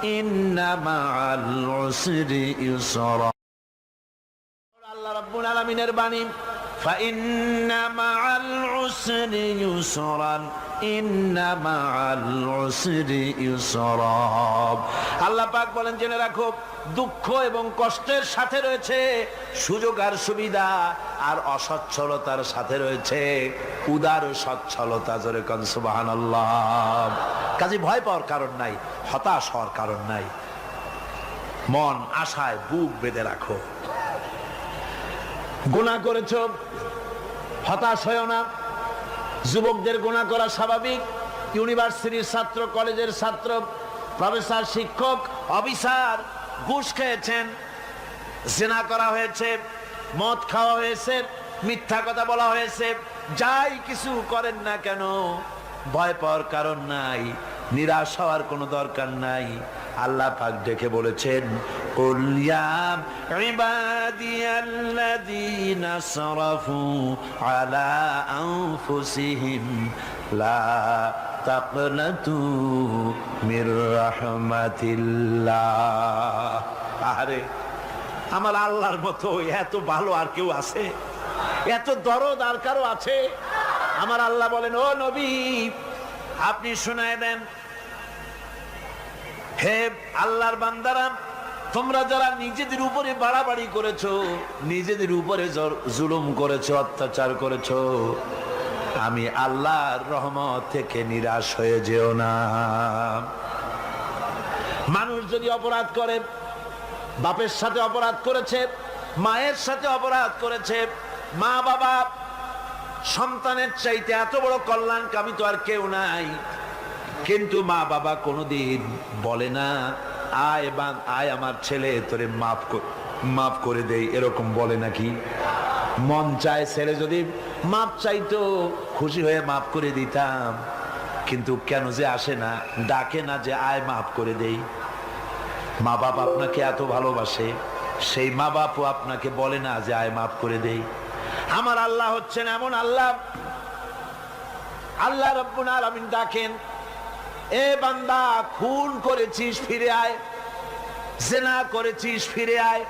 ইন্না মাআল উসরি ইউসরা। আল্লাহ রাব্বুল আলামিনের বাণী, ফাইন্না মাআল উসরি ইউসরান, ইন্না মাআল উসরি ইউসরা। আল্লাহ পাক বলেন, জেনে রাখো, দুঃখ এবং কষ্টের সাথে রয়েছে সুযোগ আর সুবিধা, আর অসচ্ছলতার সাথে রয়েছে উদার সচ্ছলতা। জোরে কোন সুবহানাল্লাহ। কাজে ভয় পাওয়ার কারণ নাই, হতাশ হওয়ার কারণ নাই। মন আশায় বুক বেঁধে রাখো। গুনাহ করেছো, হতাশ হয়ো না। যুবকদের গুনাহ করা স্বাভাবিক। ইউনিভার্সিটির ছাত্র, কলেজের ছাত্র, প্রফেসর, শিক্ষক, অফিসার ঘুষ খেয়েছেন, জিনা করা হয়েছে, মদ খাওয়া হয়েছে, মিথ্যা কথা বলা হয়েছে, যাই কিছু করেন না কেন ভয় পাওয়ার কারণ নাই, নিরাশ হওয়ার কোনো দরকার নাই। আল্লাহ পাক ডেকে বলেছেন, কুল ইয়া ইবাদিয়াল্লাযীনা আসরাফু আলা আনফুসিহিম লা তাকনাতু মির রাহমাতিল্লাহ। আরে আমার আল্লাহর মতো এত ভালো আর কেউ আছে? এত দরদ আর কারো আছে? আমার আল্লাহ বলেন, ও নবী, আপনি শুনায় দেন, হে আল্লাহর বান্দারা, তোমরা যারা নিজেদের উপরে বাড়াবাড়ি করেছো, নিজেদের উপরে জুলুম করেছো, অত্যাচার করেছো, আমি আল্লাহর রহমত থেকে নিরাশ হয়ে যেও না। মানুষ যদি অপরাধ করে, বাপের সাথে অপরাধ করেছে, মায়ের সাথে অপরাধ করেছে, মা বাবা সন্তানের চাইতে এত বড় কল্যাণকামী তো আর কেউ নাই, কিন্তু মা বাবা কোনোদিন বলে না, আয় আমার ছেলে তোরে মাফ করে দেই, এরকম বলে নাকি? মন চায় ছেলে যদি মাপ চাইতো, খুশি হয়ে মাফ করে দিতাম, কিন্তু কেন যে আসে না, ডাকে না যে আয় মাফ করে দেই। মা বাপ আপনাকে এত ভালোবাসে, সেই মা বাপও আপনাকে বলে না যে আয় মাফ করে দেই। আমার আল্লাহ হচ্ছেন এমন আল্লাহ, আল্লাহ রাব্বুল আলামিন ডাকেন, এ বান্দা, খুন করেছিস ফিরে আয়, জিনা করেছিস ফিরে আয়,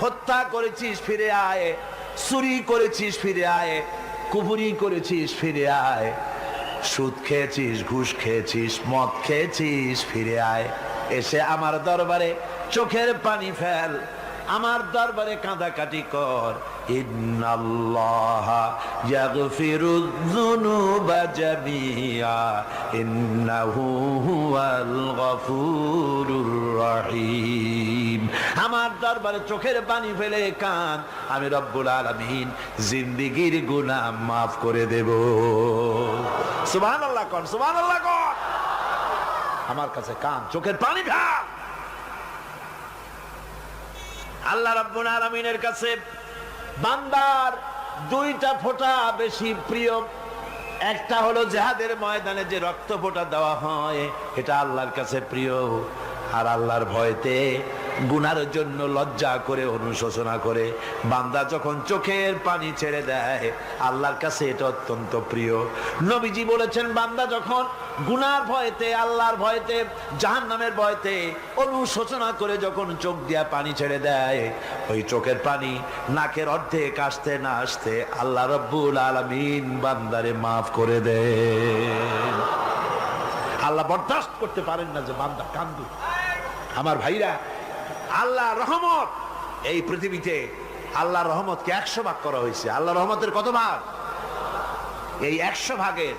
হত্যা করেছিস ফিরে আয়, চুরি করেছিস ফিরে আয়, কুফরি করেছিস ফিরে আয়, সুদ খেয়েছিস, ঘুষ খেয়েছিস, মদ খেয়েছিস ফিরে আয়, এসে আমার দরবারে চোখের পানি ফেল, আমার দরবারে কাঁদাকাটি কর। ইন্নাল্লাহা ইয়াগফিরুয যুনুবা জামিআ ইন্নাহু হুয়াল গফুরুর রহিম। আমার দরবারে চোখের পানি ফেলে কান, আমি রব্বুল আলামিন জিন্দেগীর গুনাহ মাফ করে দেব। সুবহানাল্লাহ কোন, সুবহানাল্লাহ কোন। আমার কাছে কান, চোখের পানি ফেল। আল্লাহ রাব্বুল আলামিনের কাছে বান্দার দুইটা ফোঁটা বেশি প্রিয়। একটা হলো জিহাদের ময়দানে যে রক্ত ফোঁটা দেওয়া হয়, এটা আল্লাহর কাছে প্রিয়। আর আল্লাহর ভয়তে গুনার জন্য লজ্জা করে, অনুশোচনা করে বান্দা যখন চোখের পানি ছেড়ে দেয়, আল্লাহর কাছে এটা অত্যন্ত প্রিয়। নবীজি বলেছেন, বান্দা যখন গুনার ভয়তে, আল্লাহর ভয়তে, জাহান্নামের ভয়তে অনুশোচনা করে যখন চোখ দিয়া পানি ছেড়ে দেয়, ওই চোখের পানি নাকের অর্ধেক আসতে না আসতে আল্লাহ রাব্বুল আলামিন বান্দারে মাফ করে দেয়। আল্লাহ বরদাস্ত করতে পারেন না যে বান্দা কান্দুক। আমার ভাইরা, আল্লাহ রহমত, এই পৃথিবীতে আল্লাহর রহমতকে 100 ভাগ করা হয়েছে। আল্লাহ রহমতের কত ভাগ? এই 100 ভাগের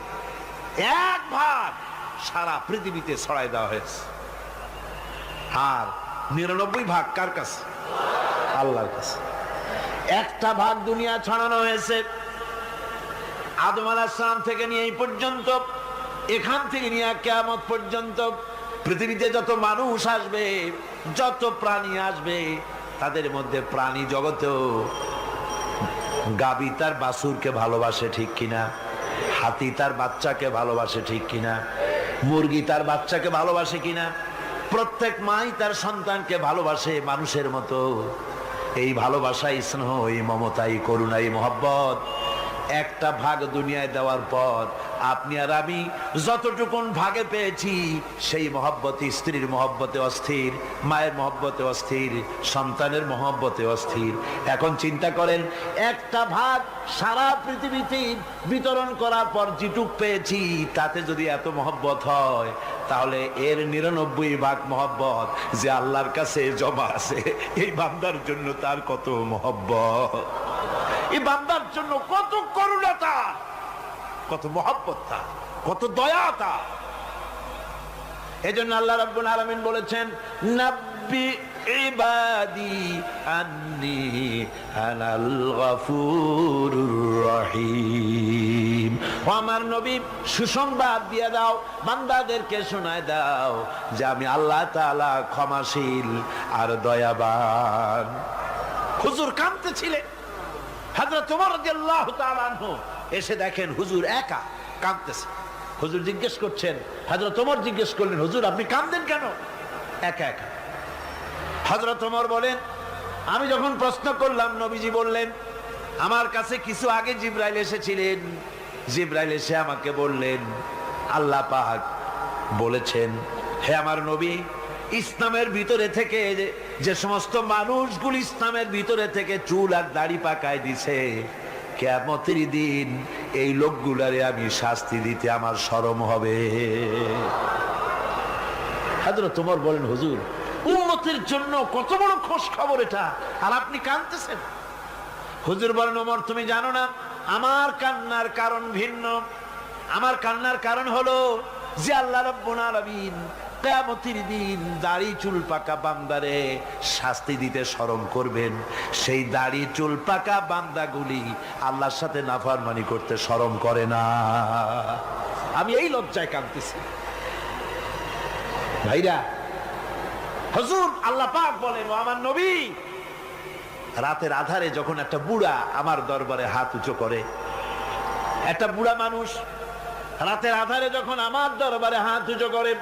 1 ভাগ সারা পৃথিবীতে ছড়াই দেওয়া হয়েছে। আর 99 ভাগ কার কাছে? আল্লাহর কাছে। একটা ভাগ দুনিয়া ছড়ানো হয়েছে আদম আলাইহিস সালাম থেকে নিয়ে এই পর্যন্ত, এখান থেকে নিয়ে কিয়ামত পর্যন্ত পৃথিবীতে যত মানুষ আসবে, যত প্রাণী আসবে, তাদের মধ্যে প্রাণী জগতেও গাভী তার বাছুরকে ভালোবাসে, ঠিক কিনা? হাতি তার বাচ্চাকে ভালোবাসে, ঠিক কিনা? মুরগি তার বাচ্চাকে ভালোবাসে কিনা? প্রত্যেক মাই তার সন্তানকে ভালোবাসে মানুষের মতো। এই ভালোবাসা, স্নেহ, এই মমতা, এই করুণা, এই মহব্বত একটা ভাগ দুনিয়ায় দেওয়ার পর আপনি আর আমি যতটুকুন ভাগে পেয়েছি সেই মহব্বতে, স্ত্রীর মহব্বতে অস্থির, মায়ের মহব্বতে অস্থির, সন্তানের মহব্বতে অস্থির। এখন চিন্তা করেন, একটা ভাগ সারা পৃথিবীতে বিতরণ করার পর যেটুক পেয়েছি তাতে যদি এত মহব্বত হয়, তাহলে এর 99 ভাগ মহব্বত যে আল্লাহর কাছে জমা আছে, এই বান্দার জন্য তার কত মহব্বত, এই বান্দার জন্য কত করুণাতা, কত মহব্বতটা, কত দয়াটা। এজন্য আল্লাহ রাব্বুল আলামিন বলেছেন, নাব্বি ইবাদি আন্নী আনাল গফুরুর রহিম। ও আমার নবী, সুসংবাদ দিয়ে দাও, বান্দাদেরকে শোনায় দাও যে আমি আল্লাহ তাআলা ক্ষমাশীল আর দয়াবান। হুজুর কাঁদতেছিলেন, হযরত ওমর রাদিয়াল্লাহু তাআলা আনহু এসে দেখেন হুজুর একা কাঁদতেছে। হুজুর জিজ্ঞেস করছেন, হযরত ওমর জিজ্ঞেস করলেন, হুজুর আপনি কাঁদেন কেন একা একা? হযরত ওমর বলেন, আমি যখন প্রশ্ন করলাম নবীজি বললেন, আমার কাছে কিছু আগে জিবরাইল এসেছিলেন, জিবরাইল এসে আমাকে বললেন আল্লাহ পাক বলেছেন, হে আমার নবী, ইসলামের ভিতরে থেকে যে সমস্ত মানুষগুলো ইসলামের ভিতরে থেকে চুল আর দাড়ি পাকায় দিছে, কিয়ামতের দিন এই লোকগুলারে আমি শাস্তি দিতে আমার শরম হবে। হযরত ওমর বলেন, হুজুর উম্মতের জন্য কত বড় খোঁজ খবর এটা, আর আপনি কাঁদতেছেন। হুজুর বলেন, ওমর তুমি জানো না আমার কান্নার কারণ ভিন্ন। আমার কান্নার কারণ হলো যে আল্লাহ রাব্বুল আলামিন কিয়ামতের দিন দাড়ি চুল পাকা বান্দারে শাস্তি দিতে শরম করবেন, সেই দাড়ি চুল পাকা বান্দাগুলি আল্লাহর সাথে নাফরমানি করতে শরম করে না। আমি এই লজ্জায় কাঁদতেছি। ভাইরা, হুজুর আল্লাহ পাক বলেন, ও আমার নবী, রাতের আধারে যখন একটা বুড়া আমার দরবারে হাত উঁচু করে, একটা বুড়া মানুষ রাতের আধারে যখন আমার দরবারে হাত উঁচু করে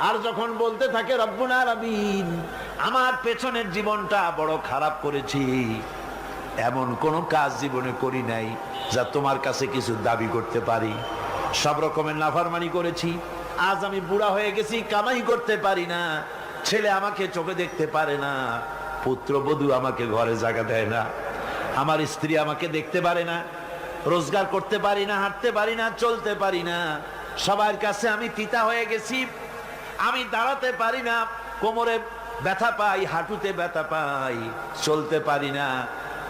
আর যখন বলতে থাকে, রব্বুল আলামিন আমার পেছনের জীবনটা বড় খারাপ করেছি, এমন কোন কাজ জীবনে করি নাই যা তোমার কাছে কিছু দাবি করতে পারি, সব রকমের নাফরমানি করেছি, আজ আমি বুড়া হয়ে গেছি, কামাই করতে পারি না, ছেলে আমাকে চোখে দেখতে পারে না, পুত্রবধূ আমাকে ঘরে জায়গা দেয় না, আমার স্ত্রী আমাকে দেখতে পারে না, রোজগার করতে পারি না, হাঁটতে পারি না, চলতে পারি না, সবার কাছে আমি তিতা হয়ে গেছি, আমি দাঁড়াতে পারি না, কোমরে ব্যথা পাই, হাঁটুতে ব্যথা পাই, চলতে পারি না,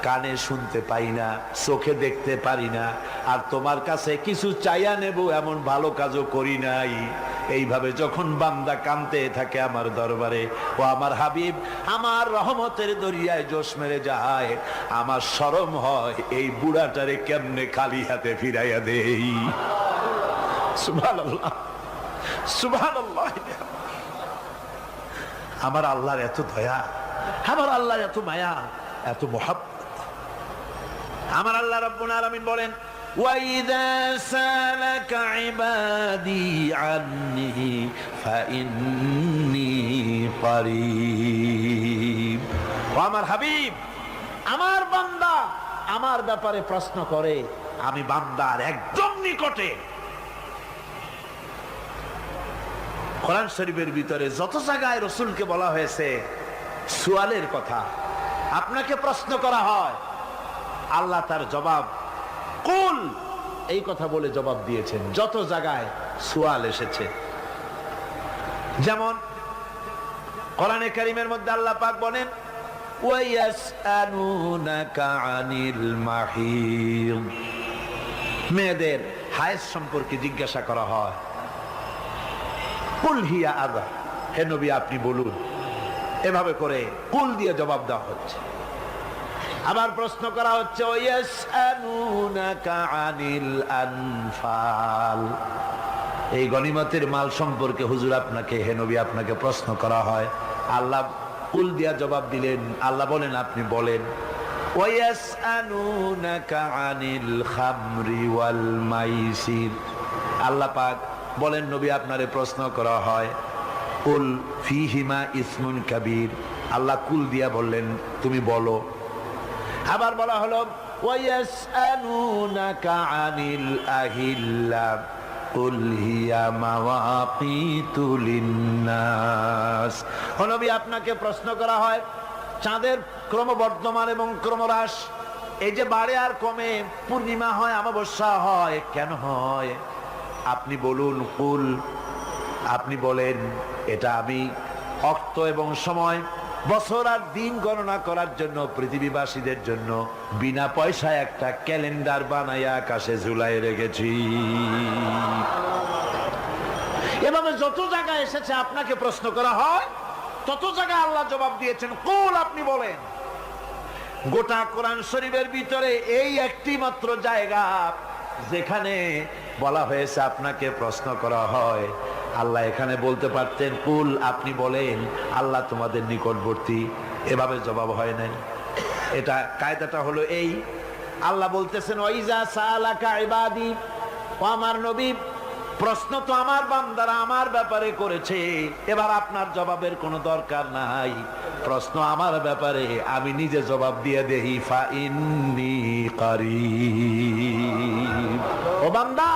কানে শুনতে পাই না, চোখে দেখতে পারি না, আর তোমার কাছে কিছু চাইয়া নেব এমন ভালো কাজও করি নাই। এইভাবে যখন বান্দা কাঁদতে থাকে আমার দরবারে, ও আমার হাবিব আমার রহমতের দরিয়ায় জোশ মেরে যায়, আমার শরম হয় এই বুড়াটারে কেমনে খালি হাতে ফিরাইয়া দেই। সুবহানাল্লাহ, সুবহানাল্লাহ। আমার আল্লাহর এত দয়া, আমার আল্লাহর এত মায়া, এত মহব্বত। আমার আল্লাহ রাব্বুল আলামিন বলেন, وَإِذَا سَأَلَكَ عِبَادِي عَنِّي فَإِنِّي قَرِيبٌ। ও আমার হাবিব, আমার বান্দা আমার ব্যাপারে প্রশ্ন করে, আমি বান্দার একদম নিকটে। কোরআন শরীফের ভিতরে যত জায়গায় রাসূলকে বলা হয়েছে সুয়ালের কথা, আপনাকে প্রশ্ন করা হয়, আল্লাহ তার জবাব কুল এই কথা বলে জবাব দিয়েছেন। যত জায়গায় সুয়াল এসেছে, যেমন কোরআনে কারীমের মধ্যে আল্লাহ পাক বলেন, ওয়ায়াসআলুনাকা আনিল মাহিদ, মেয়েদের হায়েজ সম্পর্কে জিজ্ঞাসা করা হয়, কুল হিয়া আযা, হে নবী আপনি বলুন। এভাবে করে কুল দিয়ে জবাব দেওয়া হচ্ছে। আবার প্রশ্ন করা হচ্ছে, ওয়ায়াসআলুনাকা আনিল আনফাল, এই গনিমতের মাল সম্পর্কে হুজুর আপনাকে, হে নবী আপনাকে প্রশ্ন করা হয়। আল্লাহ কুল দিয়া জবাব দিলেন, আল্লাহ বলেন আপনি বলেন। ওয়ায়াসআলুনাকা আনিল খামরি ওয়াল মাইসির, আল্লাহ পাক বলেন নবী আপনারে প্রশ্ন করা হয়, কুল ফিহিমা ইসমুন কাবীর, আল্লাহ কুল দিয়া বললেন তুমি বলো। আবার বলা হলো ওয়ায়াসআলুনাকা আনিল আহিল্লা কুল হিয়া মাওয়াকিতু লিন্নাস। ও নবী, আপনাকে প্রশ্ন করা হয় চাঁদের ক্রমবর্ধমান এবং ক্রমহ্রাস, এই যে বাড়ে আর কমে, পূর্ণিমা হয় অমাবস্যা হয়, কেন হয়? আপনি বলুন, কুল, আপনি বলেন, এটা আমি অক্ত এবং সময়, বছর আর দিন গণনা করার জন্য পৃথিবীবাসীদের জন্য বিনা পয়সায় একটা ক্যালেন্ডার বানাইয়া আকাশে ঝুলাই রেখেছি। এভাবে যত জায়গায় এসেছে আপনাকে প্রশ্ন করা হয়, তত জায়গায় আল্লাহ জবাব দিয়েছেন, কুল, আপনি বলেন। গোটা কোরআন শরীফের ভিতরে এই একটি মাত্র জায়গা যেখানে বলা হয়েছে আপনাকে প্রশ্ন করা হয়। আল্লাহ এখানে বলতে পারতেন, কুল, আপনি বলেন, আল্লাহ তোমাদের নিকটবর্তী, এভাবে জবাব হয় নাই। এটা কায়দাটা হলো এই, আল্লাহ বলতেছেন, ওয়াইজা সালাকা ইবাদি, ও আমার নবী, প্রশ্ন তো আমার বান্দারা আমার ব্যাপারে করেছে, এবার আপনার জবাবের কোনো দরকার নাই। প্রশ্ন আমার ব্যাপারে, আমি নিজে জবাব দিয়ে দেই, ফা ইন্নী কারীব। ও বান্দা,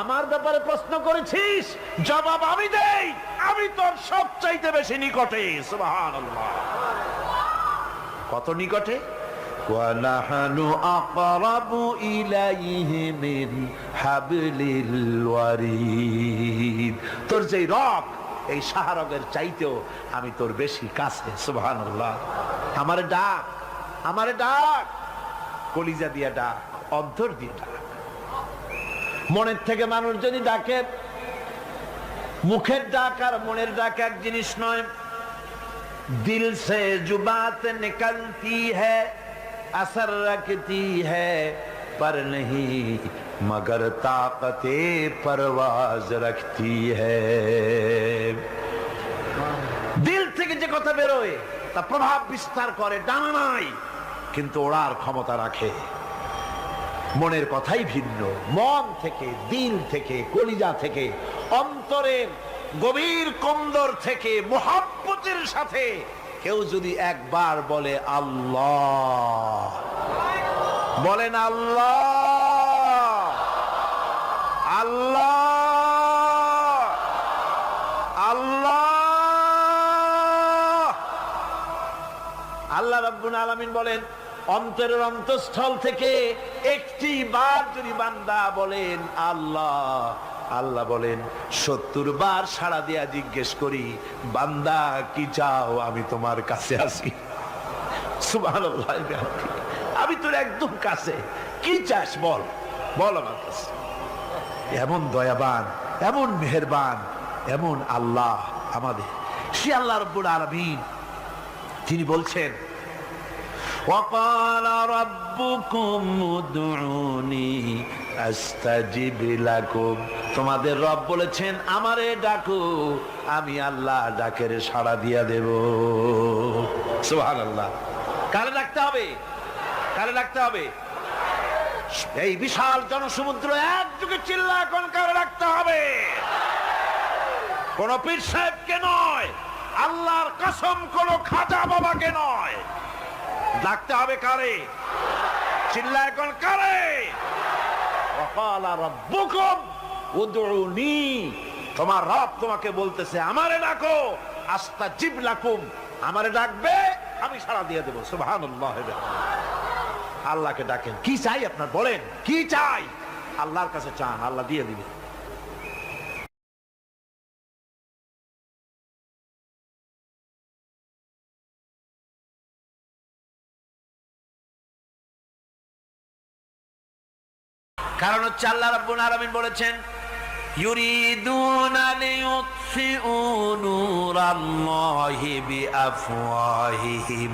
আমার ব্যাপারে প্রশ্ন করেছিস, জবাব আমি দেই, আমি তোর সবচাইতে বেশি নিকটে। সুবহানাল্লাহ। কত নিকটে? ওয়া নাহনু আকরাবু ইলাইহি মিন হাবলিল ওয়ারিদ। তোর যে রগ, এই শাহরগের চাইতেও আমি তোর বেশি কাছে। সুবহানাল্লাহ। আমারে ডাক, আমারে ডাক, কলিজা দিয়া ডাক, অন্তর দিয়ে ডাক। মনের থেকে মানুষ যদি ডাকে, মুখের ডাক আর মনের ডাক এক জিনিস নয়। দিল সে जो बात निकलती है असर रखती है पर नहीं मगर ताकते परवाज रखती है। দিল থেকে যে কথা বেরোয় তা প্রভাব বিস্তার করে, ডানা নাই কিন্তু ওড়ার ক্ষমতা রাখে। মনের কথাই ভিন্ন। মন থেকে, দিল থেকে, কলিজা থেকে, অন্তরের গভীর কন্দর থেকে মুহাব্বতের সাথে কেউ যদি একবার বলে আল্লাহ, বলেন আল্লাহ, আল্লাহ, আল্লাহ, আল্লাহ রাব্বুল আলামিন বলেন, অন্তরের অন্তঃস্থল থেকে একটি বার যদি বান্দা বলেন আল্লাহ, আল্লাহ বলেন 70 বার সাড়া দিয়া জিজ্ঞেস করি, বান্দা কি চাও, আমি তোমার কাছে আছি। সুবহানাল্লাহ। আমি তোর একদম কাছে, কি চাস বল, বল আমার কাছে। এমন দয়াবান, এমন মেহেরবান, এমন আল্লাহ আমাদের। সে আল্লাহ রাব্বুল আলামিন, তিনি বলছেন, وقال ربكم ادعوني استجب لكم। তোমাদের রব বলেছেন, আমারে ডাকো, আমি আল্লাহ ডাকের সাড়া দিয়া দেব। সুবহানাল্লাহ। কারে ডাকতে হবে? কারে ডাকতে হবে? এই বিশাল জনসমুদ্র একযোগে চিল্লা কোন কারে ডাকতে হবে? কোন পীর সাহেবকে নয়, আল্লাহর কসম কোন খাজা বাবাকে নয়। ডাকতে হবে কারে? চিল্লায় কোন কারে? ওয়াকালা রাব্বুকুম উদউনি। তোমার রব তোমাকে বলতেছে, আমারে ডাকো, আস্তাজিব লাকুম, আমারে ডাকবে, আমি সাড়া দিয়ে দেব। সুবহানাল্লাহ। আল্লাহকে ডাকেন। কি চাই আপনার, বলেন কি চাই? আল্লাহর কাছে চান, আল্লাহ দিয়ে দিবে। কারণ হচ্ছে আল্লাহ রাব্বুল আলামিন বলেছেন, ইউরিদুনা লিইউতফিউ নূরাল্লাহি বিআফওয়াহিহিম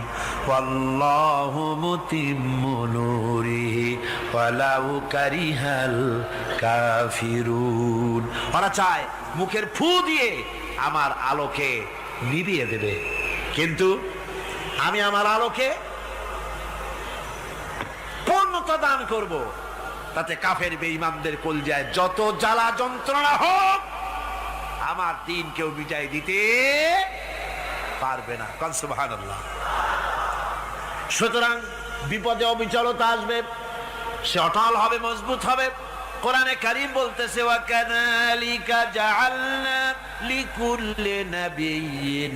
ওয়াল্লাহু মুতিম্মু নূরিহি ওয়ালাউ কারিহাল কাফিরুন। ওরা চায় মুখের ফু দিয়ে আমার আলোকে নিভিয়ে দেবে, কিন্তু আমি আমার আলোকে পূর্ণতা দান করব। তাতে কাফের বেঈমানদের কলজায় যত জ্বালা যন্ত্রণা হোক, আমার দিন কেউ মিটাই দিতে পারবে না। সুবহানাল্লাহ। সুতরাং বিপদে অবিচলতা আসবে, সে অটল হবে, মজবুত হবে। কোরআনে কারীম বলতেছে ওয়া কাযালিকা জাআলনা লিকুল্লি নাবিয়্যিন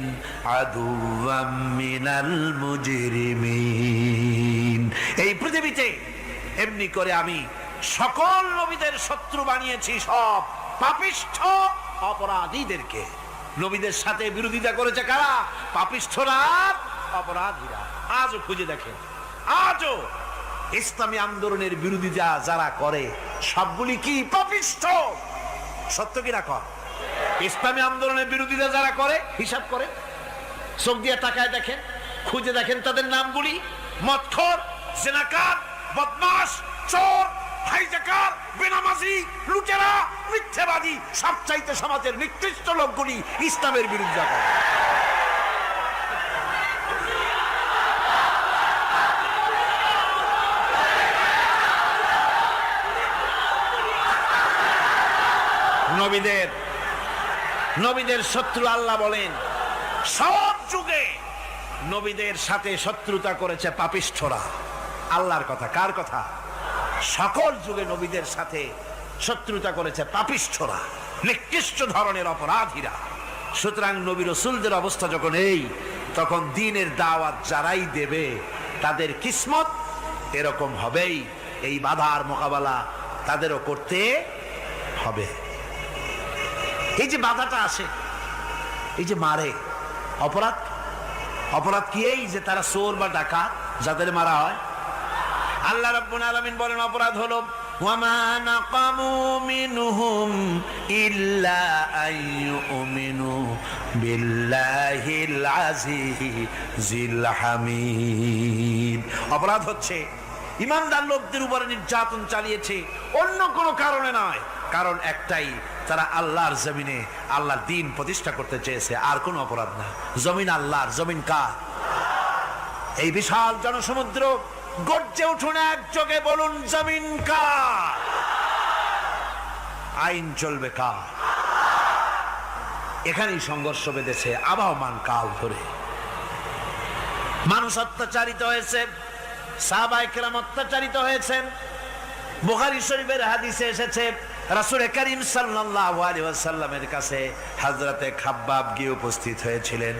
আদুওয়াম মিনাল মুজরিমিন। এই পৃথিবীতে এমনি করে আমি সকল নবীদের শত্রু বানিয়েছি, সব পাপিষ্ঠ অপরাধীদেরকে। নবীদের সাথে বিরোধিতা করেছে কারা? পাপিষ্ঠরা, অপরাধীরা। আজও খুঁজে দেখেন, আজও ইসলামী আন্দোলনের বিরোধিতা যারা করে সবগুলি কি? পাপিষ্ঠ। সত্য কিনা কর? ইসলামী আন্দোলনের বিরোধিতা যারা করে হিসাব করে চোখ দিয়ে তাকায় দেখেন, খুঁজে দেখেন তাদের নামগুলি। মদখোর, জিনাকার, বদমাশ, চোর, হাইজাকার, বেনামাজি, লুটেরা, মিথ্যাবাদী, সবচাইতে সমাজের নিকৃষ্ট লোকগুলি ইসলামের বিরুদ্ধে করে। নবীদের শত্রু আল্লাহ বলেন সব যুগে নবীদের সাথে শত্রুতা করেছে পাপিষ্ঠরা। আল্লাহর কথা, কার কথা? সকল যুগে নবীদের সাথে শত্রুতা করেছে পাপিষ্ঠরা, নিকৃষ্ট ধরনের অপরাধীরা। সুতরাং নবী রাসূলদের অবস্থা যখন এই, তখন দ্বীনের দাওয়াত যারাই দেবে তাদের কিসমত এরকম হবেই। এই বাধার মোকাবেলা তাদেরও করতে হবে। এই যে বাধাটা আসে, এই যে মারে, অপরাধ কি? এই যে তারা চোর বা ডাকাত যাদের মারা হয়। আল্লাহ রাব্বুল আলামিন বলেন অপরাধ হলো ওয়ামা নাকামু মিনহুম ইল্লা আইয়ুমিনু বিল্লাহিল আজিজিল হামিদ। অপরাধ হচ্ছে ইমানদার লোকদের উপরে নির্যাতন চালিয়েছে, অন্য কোনো কারণে নয়। কারণ একটাই, তারা আল্লাহর জমিনে আল্লাহর দ্বীন প্রতিষ্ঠা করতে চেয়েছে, আর কোনো অপরাধ না। জমিন আল্লাহর, জমিন কার? এই বিশাল জনসমুদ্র গর্জে উঠুন একযোগে, বলুন জমিন কার? আইন চলবে কার? এখানেই সংঘর্ষ বেঁধেছে আবহমান কাল ধরে। মানুষ অত্যাচারিত হয়েছে, সাহাবায়ে কেরাম অত্যাচারিত হয়েছেন। বুখারী শরীফের হাদিসে এসেছে রাসূল করিম সাল্লাল্লাহু আলাইহি ওয়াসাল্লামের কাছে হযরতে খাব্বাব গিয়ে উপস্থিত হয়েছিলেন।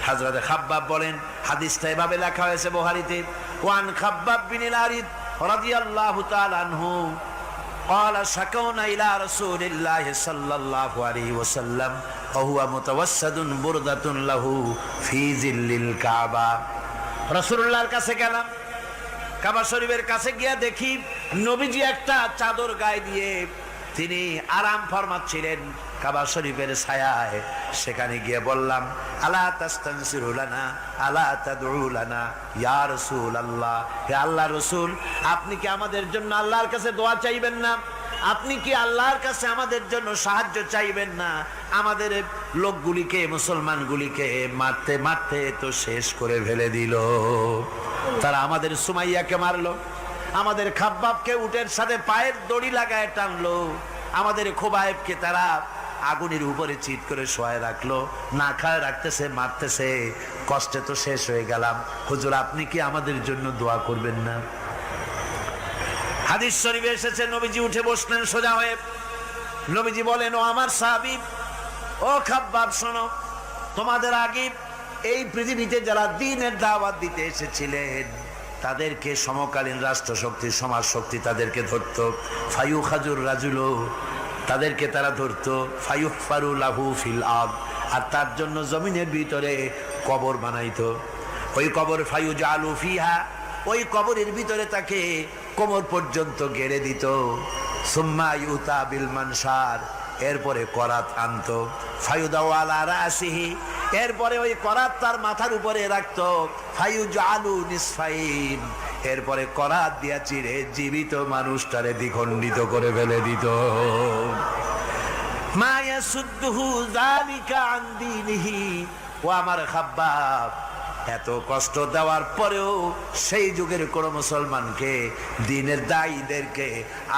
হযরতে খাব্বাব বলেন, হাদিসটা এভাবে লেখা হয়েছে বুখারীতে, ওয়ান খাব্বাব বিন আল-আরিদ রাদিয়াল্লাহু তাআলা আনহু قال شكونا إلى رسول الله صلى الله عليه وسلم وهو متوسد بردة له في ظل الكعبة। রাসূলুল্লাহর কাছে গেলাম, কাবা শরীফের কাছে গিয়ে দেখি নবীজি একটা চাদর গায়ে দিয়ে তিনি আরাম ফরমাচ্ছিলেন কাবা শরীফের ছায়ায়। সেখানে গিয়ে বললাম, আলা তাস্তানসিরু লানা আলা তাদউ লানা ইয়া রাসূলুল্লাহ, হে আল্লাহর রাসূল, আপনি কি আমাদের জন্য আল্লাহর কাছে দোয়া চাইবেন না? আপনি কি আল্লাহর কাছে আমাদের জন্য সাহায্য চাইবেন না? আমাদের লোকগুলিকে, মুসলমানগুলিকে মারতে মারতে তো শেষ করে ফেলে দিল। তারা আমাদের সুমাইয়াকে মারলো, আমাদের খাব্বাবকে উটের সাথে পায়ের দড়ি লাগায় টানলো, আমাদের খোবায়েবকে তারা আগুনের উপরে চিৎ করে শোয়ায় রাখলো, না খায় রাখতেছে, মারতেছে। কষ্টে তো শেষ হয়ে গেলাম, হুজুর আপনি কি আমাদের জন্য দোয়া করবেন না? হাদিস শরীফে এসেছে নবীজি উঠে বসলেন সোজা হয়ে। নবীজি বলেন, ও আমার সাহাবী, ও খাব্বাব শোনো, তোমাদের আগে এই পৃথিবীতে যারা দ্বীনের দাওয়াত দিতে এসেছিলেন তাদেরকে সমকালীন রাষ্ট্রশক্তি, সমাজ শক্তি তাদেরকে ধরত। ফায়ুখাজুর রাজুলো, তাদেরকে তারা ধরত। ফায়ুহফারু লাহু ফিল আরদ, আর তার জন্য জমিনের ভিতরে কবর বানাইতো। ওই কবর ফায়ুজালু ফিহা, ওই কবরের ভিতরে তাকে কোমর পর্যন্ত গেড়ে দিত। সুম্মা ইউতা বিল মানসার, এরপরে করাত আনতো। ফায়ুদাউ আলা রাসিহি, এরপরে ওই করাত তার মাথার উপরে রাখতো। ফায়ুজালু নিসফাইন, এরপরে করাত দিয়া চিরে জীবিত মানুষটারে দ্বিখণ্ডিত করে ফেলে দিত। মা ইয়াসুদ্দুহু যালিকা আন দীনিহি, ও আমার খাব্বাব, এত কষ্ট দেওয়ার পরেও সেই যুগের কোন মুসলমানকে, দ্বীনের দায়ীদেরকে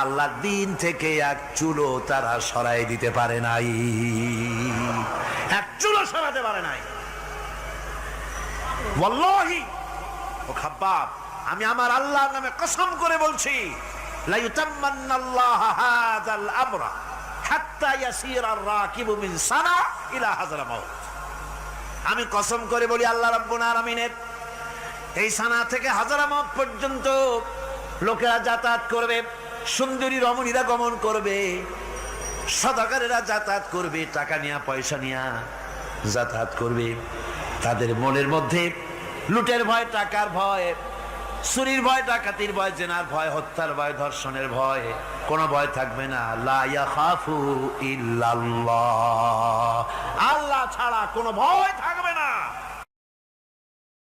আল্লাহর দ্বীন থেকে এক চুলো তারা সরাই দিতে পারে নাই, এক চুলো সরাতে পারে নাই। ওয়াল্লাহি, ও খাব্বাব, আমি আমার আল্লাহর নামে কসম করে বলছি, লা ইউতাম্মান্নাল্লাহু হাযাল আমরা হাত্তা ইয়াসিরা আর-রাকিবু মিন সানা ইলা হাযরামাউত। আমি কসম করে বলি আল্লাহ রাব্বুল আলামিনের এই সানা থেকে হাযরামাউত পর্যন্ত লোকেরা যাতায়াত করবে, সুন্দরী রমণীরা গমন করবে, সদাগরেরা যাতায়াত করবে, টাকা নিয়া পয়সা নিয়া যাতায়াত করবে। তাদের মনের মধ্যে লুটের ভয়, টাকার ভয়, চুরির ভয়, ডাকাতির ভয়, জেনার ভয়, হত্যার ভয়, ধর্ষণের ভয়, কোনো ভয় থাকবে না। লা ইয়াখাফু ইল্লাল্লাহ, আল্লাহ ছাড়া কোনো ভয় থাকবে